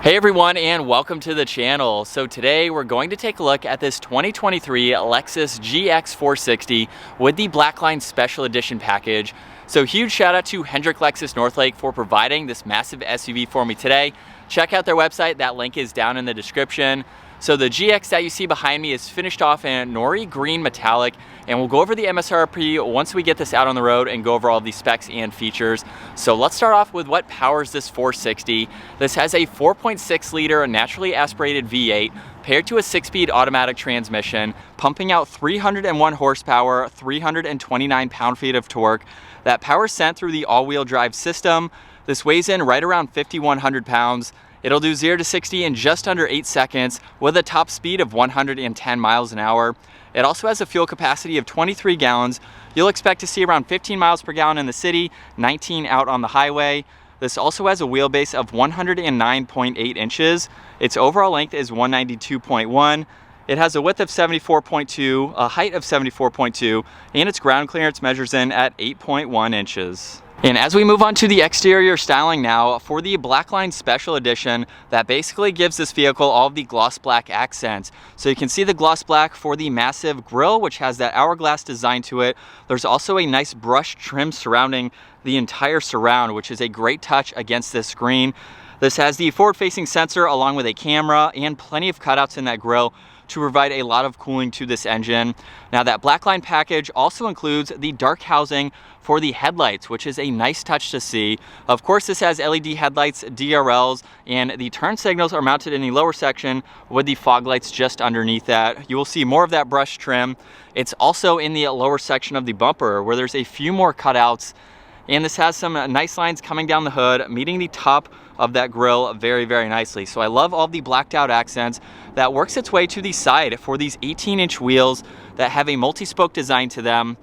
Hey everyone, and welcome to the channel. So today we're going to take a look at this 2023 Lexus GX460 with the Blackline Special Edition Package. So huge shout out to Hendrick Lexus Northlake for providing this massive SUV for me today. Check out their website, that link is down in the description. So the GX that you see behind me is finished off in Nori Green Metallic, and we'll go over the MSRP once we get this out on the road and go over all the specs and features. So let's start off with what powers this 460. This has a 4.6 liter naturally aspirated V8 paired to a 6-speed automatic transmission, pumping out 301 horsepower, 329 pound-feet of torque. That power is sent through the all-wheel drive system. This weighs in right around 5,100 pounds. It'll do 0 to 60 in just under 8 seconds with a top speed of 110 miles an hour. It also has a fuel capacity of 23 gallons. You'll expect to see around 15 miles per gallon in the city, 19 out on the highway. This also has a wheelbase of 109.8 inches. Its overall length is 192.1. It has a width of 74.2, a height of 74.2, and its ground clearance measures in at 8.1 inches. And as we move on to the exterior styling now, for the Blackline Special Edition, that basically gives this vehicle all of the gloss black accents. So you can see the gloss black for the massive grille, which has that hourglass design to it. There's also a nice brush trim surrounding the entire surround, which is a great touch against this screen. This has the forward-facing sensor along with a camera and plenty of cutouts in that grille to provide a lot of cooling to this engine. Now that Blackline package also includes the dark housing for the headlights, which is a nice touch to see. Of course, this has LED headlights, DRLs, and the turn signals are mounted in the lower section with the fog lights just underneath that. You will see more of that brush trim. It's also in the lower section of the bumper where there's a few more cutouts. And this has some nice lines coming down the hood, meeting the top of that grille very, very nicely. So I love all the blacked out accents. That works its way to the side for these 18-inch wheels that have a multi-spoke design to them.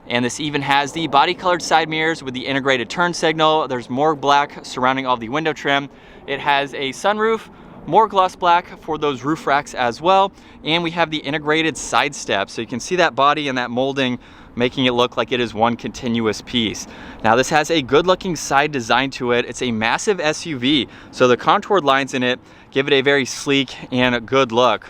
And this even has the body colored side mirrors with the integrated turn signal. There's more black surrounding all the window trim. It has a sunroof, more gloss black for those roof racks as well. And we have the integrated side steps. So you can see that body and that molding making it look like it is one continuous piece. Now this has a good looking side design to it. It's a massive SUV, so the contoured lines in it give it a very sleek and a good look,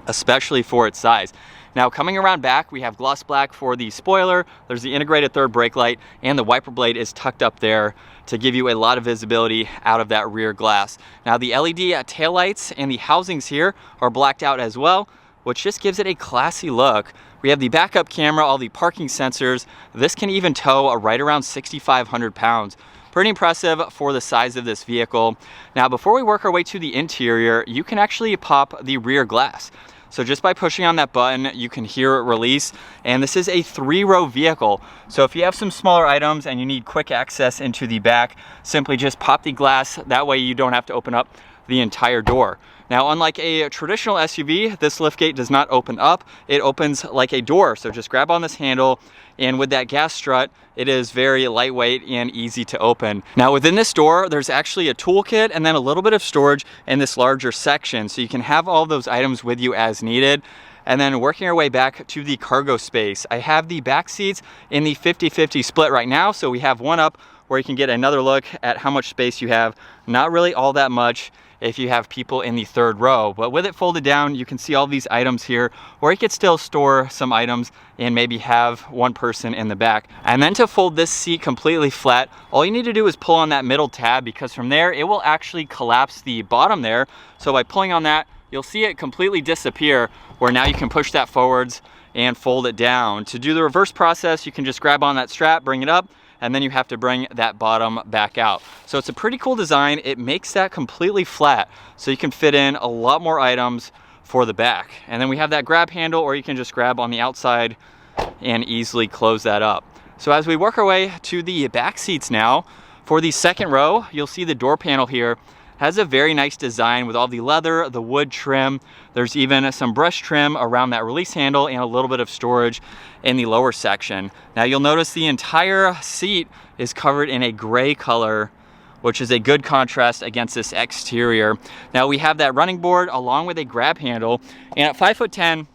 especially for its size. Now coming around back, we have gloss black for the spoiler, there's the integrated third brake light, and the wiper blade is tucked up there to give you a lot of visibility out of that rear glass. Now the LED taillights and the housings here are blacked out as well, which just gives it a classy look. We have the backup camera, all the parking sensors. This can even tow right around 6,500 pounds. Pretty impressive for the size of this vehicle. Now, before we work our way to the interior, you can actually pop the rear glass. So just by pushing on that button, you can hear it release. And this is a 3-row vehicle. So if you have some smaller items and you need quick access into the back, simply just pop the glass. That way you don't have to open up the entire door. Now, unlike a traditional SUV, this liftgate does not open up. It opens like a door. So just grab on this handle, and with that gas strut, it is very lightweight and easy to open. Now within this door, there's actually a toolkit and then a little bit of storage in this larger section. So you can have all those items with you as needed. And then working our way back to the cargo space, I have the back seats in the 50-50 split right now. So we have one up where you can get another look at how much space you have. Not really all that much if you have people in the third row, but with it folded down, you can see all these items here, or you could still store some items and maybe have one person in the back. And then to fold this seat completely flat, all you need to do is pull on that middle tab, because from there it will actually collapse the bottom there. So by pulling on that, you'll see it completely disappear, where now you can push that forwards and fold it down. To do the reverse process, you can just grab on that strap, bring it up, and then you have to bring that bottom back out. So it's a pretty cool design. It makes that completely flat, so you can fit in a lot more items for the back. And then we have that grab handle, or you can just grab on the outside and easily close that up. So as we work our way to the back seats now, for the second row, you'll see the door panel here has a very nice design with all the leather, the wood trim. There's even some brush trim around that release handle and a little bit of storage in the lower section. Now you'll notice the entire seat is covered in a gray color, which is a good contrast against this exterior. Now we have that running board along with a grab handle, and at 5'10",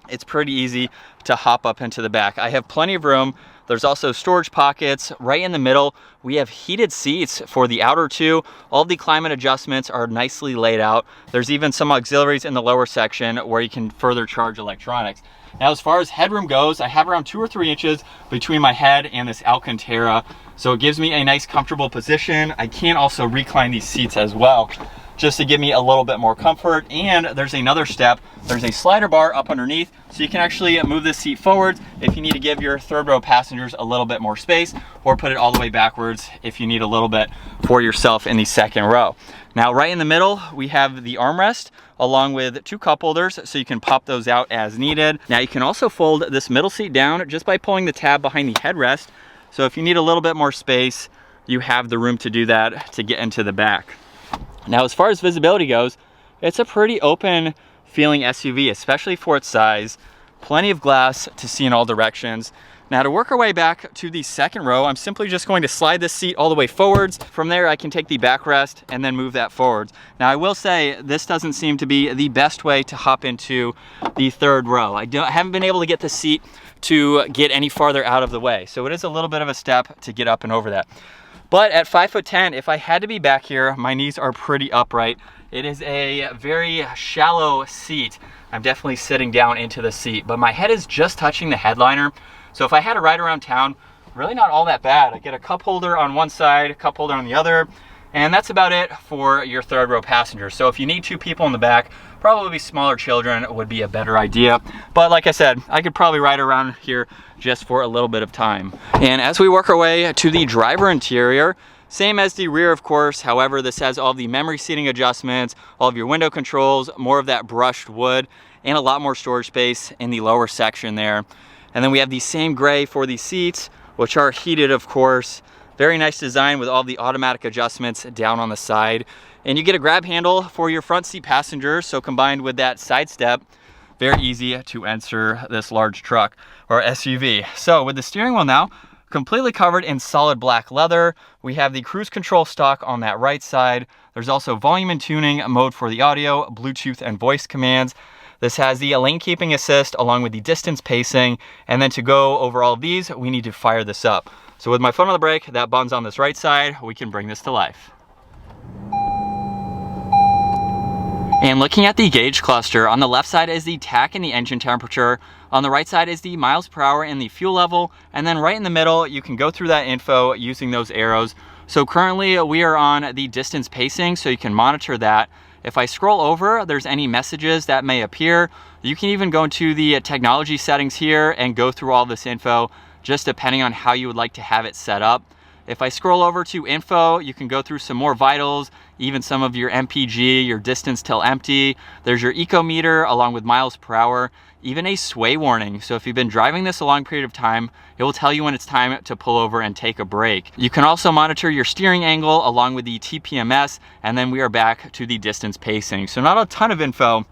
it's pretty easy to hop up into the back. I have plenty of room. There's also storage pockets. Right in the middle, we have heated seats for the outer two. All the climate adjustments are nicely laid out. There's even some auxiliaries in the lower section where you can further charge electronics. Now, as far as headroom goes, I have around 2 or 3 inches between my head and this Alcantara, so it gives me a nice comfortable position. I can also recline these seats as well, just to give me a little bit more comfort. And there's another step. There's a slider bar up underneath, so you can actually move this seat forwards if you need to give your third row passengers a little bit more space, or put it all the way backwards if you need a little bit for yourself in the second row. Now, right in the middle, we have the armrest along with 2 cup holders, so you can pop those out as needed. Now, you can also fold this middle seat down just by pulling the tab behind the headrest. So if you need a little bit more space, you have the room to do that to get into the back. Now, as far as visibility goes, it's a pretty open feeling SUV, especially for its size. Plenty of glass to see in all directions. Now, to work our way back to the second row, I'm simply just going to slide this seat all the way forwards. From there, I can take the backrest and then move that forwards. Now, I will say this doesn't seem to be the best way to hop into the third row. I haven't been able to get the seat to get any farther out of the way. So it is a little bit of a step to get up and over that. But at 5'10", if I had to be back here, my knees are pretty upright. It is a very shallow seat. I'm definitely sitting down into the seat, but my head is just touching the headliner. So if I had to ride around town, really not all that bad. I get a cup holder on one side, a cup holder on the other, and that's about it for your third row passengers. So if you need 2 people in the back, probably smaller children would be a better idea. But like I said, I could probably ride around here just for a little bit of time. And as we work our way to the driver interior, same as the rear, of course. However, this has all the memory seating adjustments, all of your window controls, more of that brushed wood, and a lot more storage space in the lower section there. And then we have the same gray for the seats, which are heated, of course. Very nice design with all the automatic adjustments down on the side. And you get a grab handle for your front seat passengers. So combined with that side step, very easy to enter this large truck or SUV. So with the steering wheel now completely covered in solid black leather, we have the cruise control stock on that right side. There's also volume and tuning mode for the audio, Bluetooth and voice commands. This has the lane keeping assist along with the distance pacing. And then to go over all of these, we need to fire this up. So with my foot on the brake, that button's on this right side, we can bring this to life. And looking at the gauge cluster, on the left side is the tach and the engine temperature. On the right side is the miles per hour and the fuel level. And then right in the middle, you can go through that info using those arrows. So currently we are on the distance pacing, so you can monitor that. If I scroll over, there's any messages that may appear. You can even go into the technology settings here and go through all this info, just depending on how you would like to have it set up. If I scroll over to info, you can go through some more vitals, even some of your MPG, your distance till empty. There's your eco meter along with miles per hour, even a sway warning. So if you've been driving this a long period of time, it will tell you when it's time to pull over and take a break. You can also monitor your steering angle along with the TPMS, and then we are back to the distance pacing. So not a ton of info,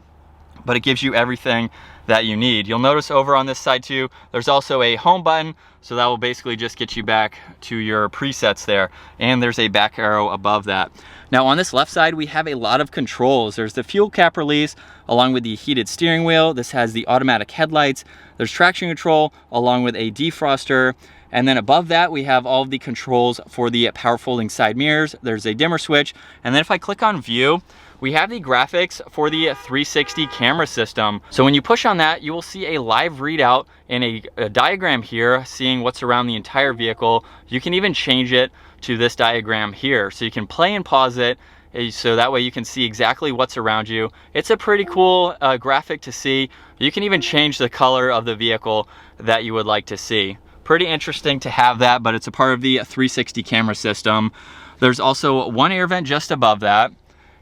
but it gives you everything that you need. You'll notice over on this side too, there's also a home button, so that will basically just get you back to your presets there. And there's a back arrow above that. Now on this left side, we have a lot of controls. There's the fuel cap release along with the heated steering wheel. This has the automatic headlights. There's traction control along with a defroster. And then above that, we have all of the controls for the power folding side mirrors. There's a dimmer switch. And then if I click on view, we have the graphics for the 360 camera system. So when you push on that, you will see a live readout in a diagram here, seeing what's around the entire vehicle. You can even change it to this diagram here. So you can play and pause it, so that way you can see exactly what's around you. It's a pretty cool graphic to see. You can even change the color of the vehicle that you would like to see. Pretty interesting to have that, but it's a part of the 360 camera system. There's also one air vent just above that.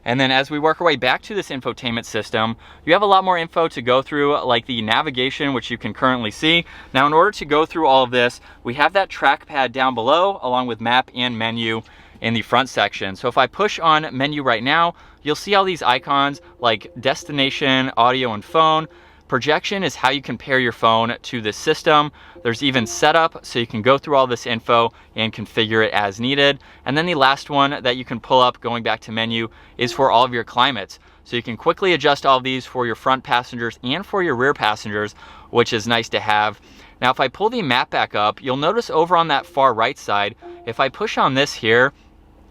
And then as we work our way back to this infotainment system, you have a lot more info to go through, like the navigation, which you can currently see. Now, in order to go through all of this, we have that trackpad down below, along with map and menu in the front section. So if I push on menu right now, you'll see all these icons like destination, audio, and phone. Projection is how you compare your phone to the system. There's even setup, so you can go through all this info and configure it as needed. And then the last one that you can pull up, going back to menu, is for all of your climates. So you can quickly adjust all of these for your front passengers and for your rear passengers, which is nice to have. Now, if I pull the map back up, you'll notice over on that far right side, if I push on this here,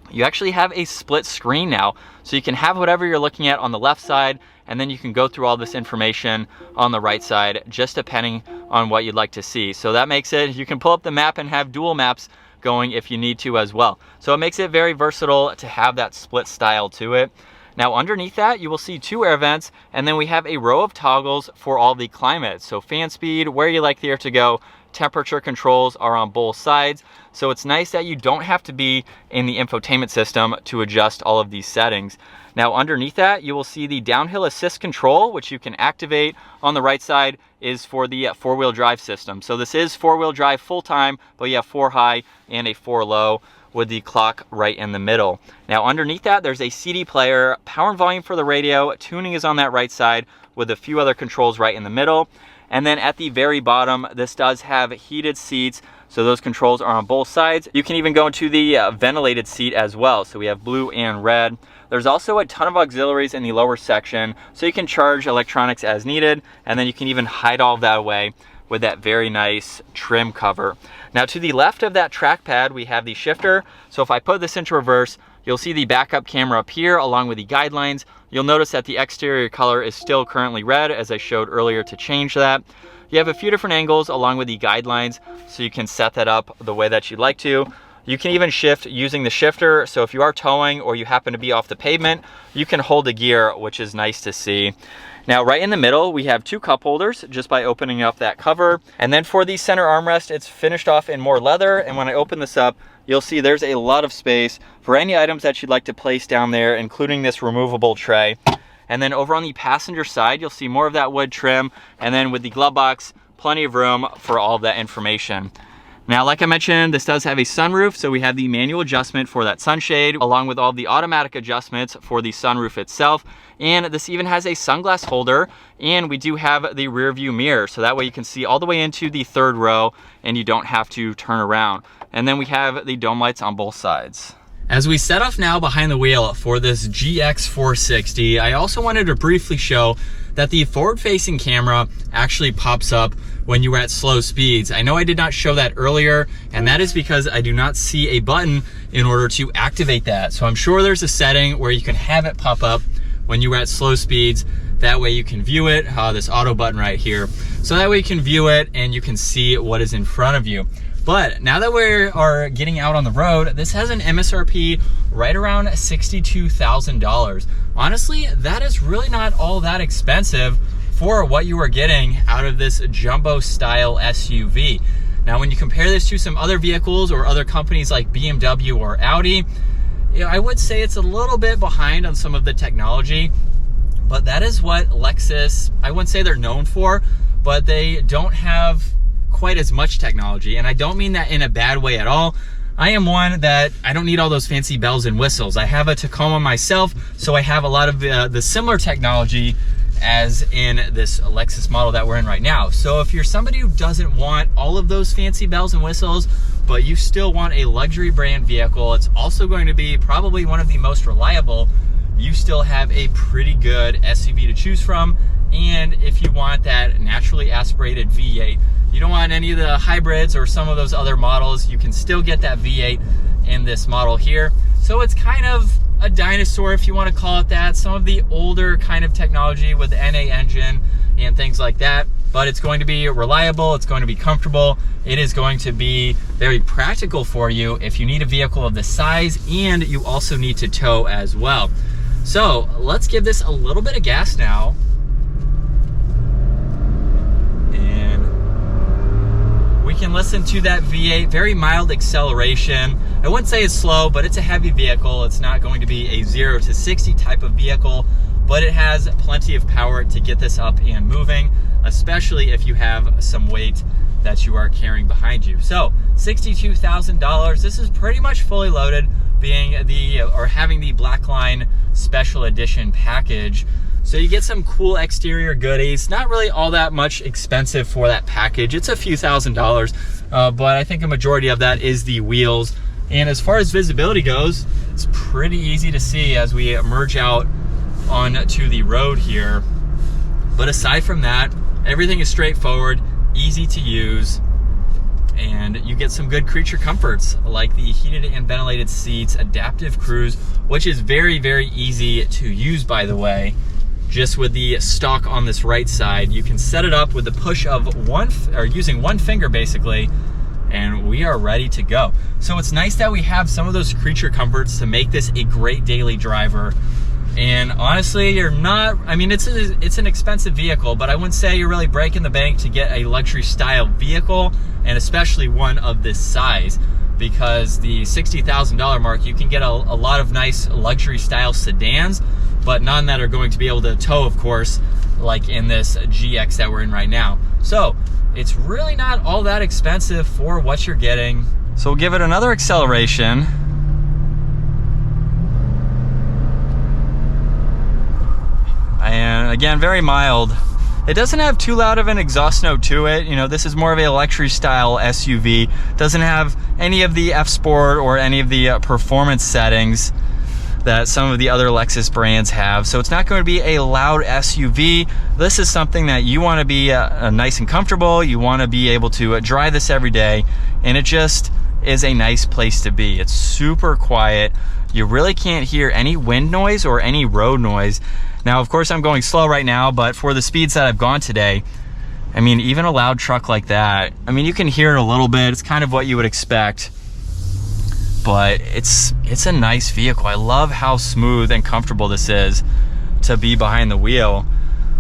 you actually have a split screen now. So you can have whatever you're looking at on the left side, and then you can go through all this information on the right side, just depending on what you'd like to see. So that makes it, you can pull up the map and have dual maps going if you need to as well. So it makes it very versatile to have that split style to it. Now underneath that, you will see 2 air vents, and then we have a row of toggles for all the climates. So fan speed, where you like the air to go, temperature controls are on both sides. So it's nice that you don't have to be in the infotainment system to adjust all of these settings. Now underneath that, you will see the downhill assist control, which you can activate. On the right side is for the 4-wheel drive system. So this is 4-wheel drive full time, but you have 4 high and a 4 low, with the clock right in the middle. Now underneath that, there's a CD player, power and volume for the radio, tuning is on that right side with a few other controls right in the middle. And then at the very bottom, this does have heated seats, so those controls are on both sides. You can even go into the ventilated seat as well, so we have blue and red. There's also a ton of auxiliaries in the lower section, so you can charge electronics as needed, and then you can even hide all of that away with that very nice trim cover. Now to the left of that trackpad, we have the shifter. So if I put this into reverse, you'll see the backup camera up here along with the guidelines. You'll notice that the exterior color is still currently red, as I showed earlier to change that. You have a few different angles along with the guidelines, so you can set that up the way that you'd like to. You can even shift using the shifter, so if you are towing or you happen to be off the pavement, you can hold the gear, which is nice to see. Now right in the middle, we have 2 cup holders just by opening up that cover. And then for the center armrest, it's finished off in more leather. And when I open this up, you'll see there's a lot of space for any items that you'd like to place down there, including this removable tray. And then over on the passenger side, you'll see more of that wood trim. And then with the glove box, plenty of room for all of that information. Now, like I mentioned, this does have a sunroof, so we have the manual adjustment for that sunshade, along with all the automatic adjustments for the sunroof itself. And this even has a sunglass holder, and we do have the rear view mirror, so that way you can see all the way into the 3rd row, and you don't have to turn around. And then we have the dome lights on both sides. As we set off now behind the wheel for this GX460, I also wanted to briefly show that the forward-facing camera actually pops up when you are at slow speeds. I know I did not show that earlier, and that is because I do not see a button in order to activate that. So I'm sure there's a setting where you can have it pop up when you are at slow speeds. That way you can view it, this auto button right here. So that way you can view it and you can see what is in front of you. But now that we are getting out on the road, this has an MSRP right around $62,000. Honestly, that is really not all that expensive for what you are getting out of this jumbo style SUV. Now, when you compare this to some other vehicles or other companies like BMW or Audi, I would say it's a little bit behind on some of the technology, but that is what Lexus, I wouldn't say they're known for, but they don't have quite as much technology. And I don't mean that in a bad way at all. I am one that I don't need all those fancy bells and whistles. I have a Tacoma myself, so I have a lot of the similar technology as in this Lexus model that we're in right now. So if you're somebody who doesn't want all of those fancy bells and whistles, but you still want a luxury brand vehicle, it's also going to be probably one of the most reliable, you still have a pretty good SUV to choose from. And if you want that naturally aspirated V8, you don't want any of the hybrids or some of those other models, you can still get that V8 in this model here. So it's kind of a dinosaur, if you want to call it that. Some of the older kind of technology with the NA engine and things like that, but it's going to be reliable, it's going to be comfortable, it is going to be very practical for you if you need a vehicle of this size, and you also need to tow as well. So let's give this a little bit of gas now. We can listen to that V8, very mild acceleration. I wouldn't say it's slow, but it's a heavy vehicle. It's not going to be a 0 to 60 type of vehicle, but it has plenty of power to get this up and moving, especially if you have some weight that you are carrying behind you. So $62,000, this is pretty much fully loaded, being having the Blackline Special Edition Package. So you get some cool exterior goodies, not really all that much expensive for that package. It's a few $1,000s, but I think a majority of that is the wheels. And as far as visibility goes, it's pretty easy to see as we merge out onto the road here. But aside from that, everything is straightforward, easy to use, and you get some good creature comforts like the heated and ventilated seats, adaptive cruise, which is very, very easy to use, by the way. Just with the stalk on this right side, you can set it up with the push of using one finger basically, and we are ready to go. So it's nice that we have some of those creature comforts to make this a great daily driver. And honestly, you're not, I mean, it's an expensive vehicle, but I wouldn't say you're really breaking the bank to get a luxury style vehicle, and especially one of this size, because the $60,000 mark, you can get a lot of nice luxury style sedans, but none that are going to be able to tow, of course, like in this GX that we're in right now. So it's really not all that expensive for what you're getting. So we'll give it another acceleration. And again, very mild. It doesn't have too loud of an exhaust note to it. You know, this is more of a luxury style SUV. Doesn't have any of the F Sport or any of the performance settings that some of the other Lexus brands have. So it's not going to be a loud SUV. This is something that you want to be nice and comfortable. You want to be able to drive this every day, and it just is a nice place to be. It's super quiet. You really can't hear any wind noise or any road noise. Now, of course, I'm going slow right now, but for the speeds that I've gone today, I mean, even a loud truck like that, I mean, you can hear it a little bit. It's kind of what you would expect, but it's a nice vehicle. I love how smooth and comfortable this is to be behind the wheel.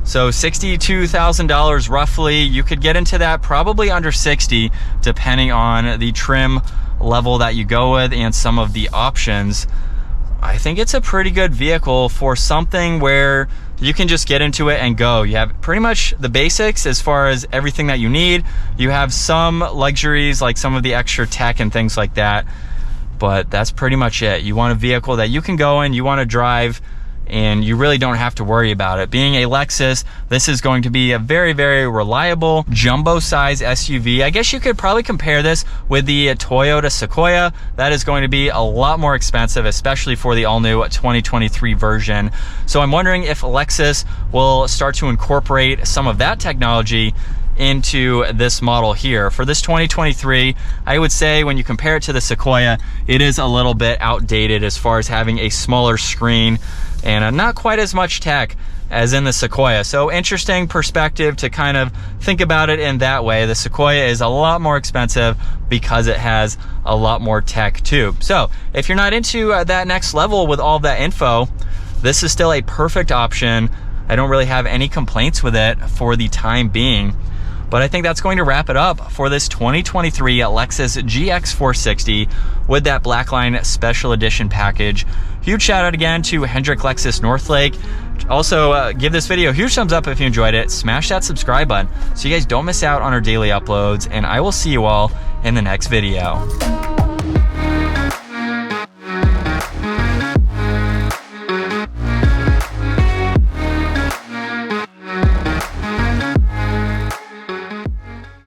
So $62,000 roughly. You could get into that probably under 60, depending on the trim level that you go with and some of the options. I think it's a pretty good vehicle for something where you can just get into it and go. You have pretty much the basics as far as everything that you need. You have some luxuries like some of the extra tech and things like that, but that's pretty much it. You want a vehicle that you can go in, you want to drive, and you really don't have to worry about it. Being a Lexus, this is going to be a very, very reliable jumbo size SUV. I guess you could probably compare this with the Toyota Sequoia. That is going to be a lot more expensive, especially for the all-new 2023 version. So I'm wondering if Lexus will start to incorporate some of that technology into this model here. For this 2023, I would say when you compare it to the Sequoia, it is a little bit outdated as far as having a smaller screen and not quite as much tech as in the Sequoia. So interesting perspective to kind of think about it in that way. The Sequoia is a lot more expensive because it has a lot more tech too. So if you're not into that next level with all of that info, this is still a perfect option. I don't really have any complaints with it for the time being. But I think that's going to wrap it up for this 2023 Lexus GX460 with that Blackline Special Edition Package. Huge shout out again to Hendrick Lexus Northlake. Also, give this video a huge thumbs up if you enjoyed it. Smash that subscribe button so you guys don't miss out on our daily uploads, and I will see you all in the next video.